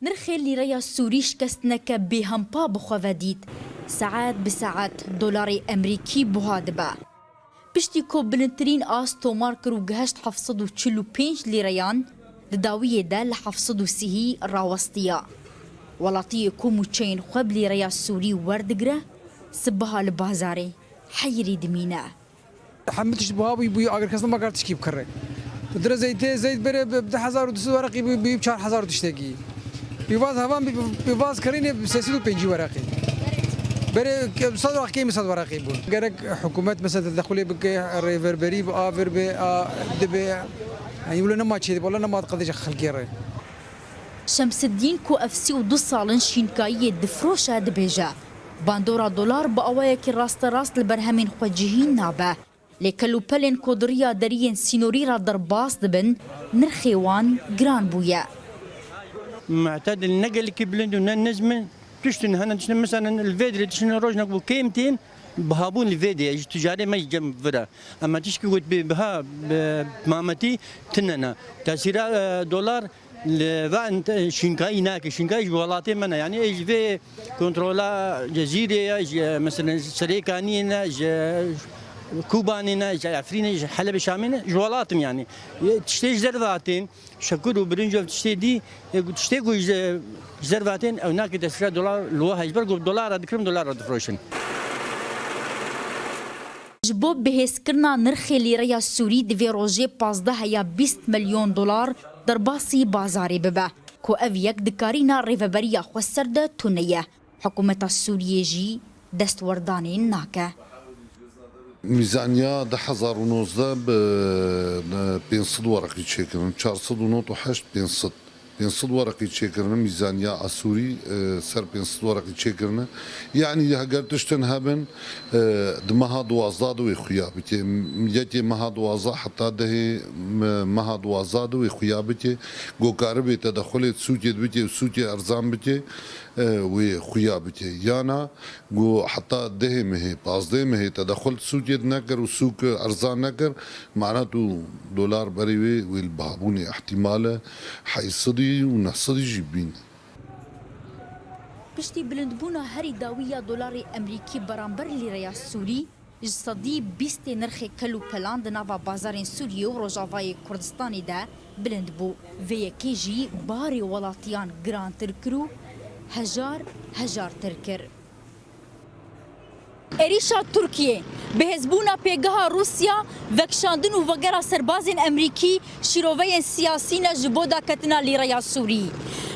نرخ لیره سوری شکستنک به همپا بخواه دید ساعت به ساعت دلار امریکی بها دبا. پشتی که بلندترین آس تومار کرو گهشت 745 لیریان دداویه ده ل 730 راوستیا. ولاتی کومو چین خواب لیره سوری وردگره سبها لبازاره حیری دمینه. حملتش بها بي اگر کس ما قررتش كيف كره بدر زيت بره ب 10200 ورقي ب 4000 تشتكي بيواز هوان بيواز كرينه ب 350 ورقي بره 100 ورقي 100 ورقي بون قالك حكومات مثلا تدخلي بك ريفربري بافر ب دب يعني ولا ما تشي ولا ما تقدرش خلقي شمس الدين كو افسي ودو سالن شينكايي دفروش هاد بيجا باندورا دولار بأوايك راست راست البرهمين خوجهين نابه لكلو بلين كودريا دريين سينوري را درباس دبن نرخيوان جران بويا معتاد النقل كبلند وننزم تشتن هنا تشتن مثلا الفيديو تشتن روجنا بقيمتين بهابون الفيديو تجاري ما يجمع فرا اما تشكي بها بمامتي تننا تاثير دولار لفان شنغاي هناك شنغاي ولاتي منا يعني ايش في كنترولا جزيره مثلا سريكانينا كوبانينا عفرينا حلب شامينا جوالاتم يعني تشتي زرفاتين شكر وبرنجو تشتي دي تشتي زرفاتين او هناك تسعة دولار لوها يجبر دولار ذكرهم دولار دفروشن جبو بهس كرنا نرخي ليريا سوري دفي روجي 15 20 مليون دولار درباسي بازاري ببا كو أفيك دكارينا ريفبريا خوسرده تونية حكومة السورية جي دست وردانين ناكه ميزانيا 2019 ب 500 ورقي تشيكرن 408 500 ورقي تشيكرن ميزانيا السوري سر 500 ورقي تشيكرن يعني هاجر تشتن هبن دمها دوازاد وخيابتي يتي مها دوازا حتى ده مها دوازاد وخيابتي جو كاربي تدخلت سوتي بتي سوتي ارزان بتي وخيابتي يانا جو حتى ده مه بازده مه تدخل سوتي نكر وسوق ارزان نكر معناته دولار بريوي والبابوني احتمال حيصدي ونحصدي جيبين پشتی بلندبونا هری داویه دلار امریکی برانبر لیره سوری جسدی 20 نرخ کلو پلان دناوا بازارین سوریه و روجاوای کردستانی ده بلند بو و یکی جی باری ولاتیان گران ترکرو هجار ترکر. ایریشا ترکیه به هزبونا پیگاه روسیا وکشاندن و وگرا سربازین امریکی شیروین سیاسی نجبودا کتنا لیره سوری.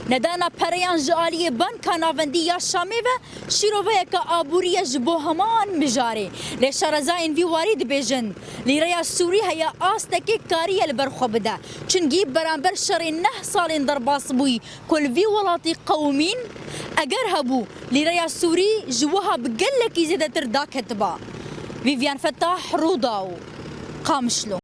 ندانا پریان جالی بانکا ناوندی یا شامی و شیروه که آبوری جبو همان مجاره لشارزاین وی وارد بیجن لیره سوری هیا آستکی کاری البرخو بده چنگی برانبر شر 9 سال درباس بوی کل وی ولاتی قومین اگر هبو لیره سوری جوها بگلکی زیده تر دا کتبا ویویان فتاح روداو قامشلو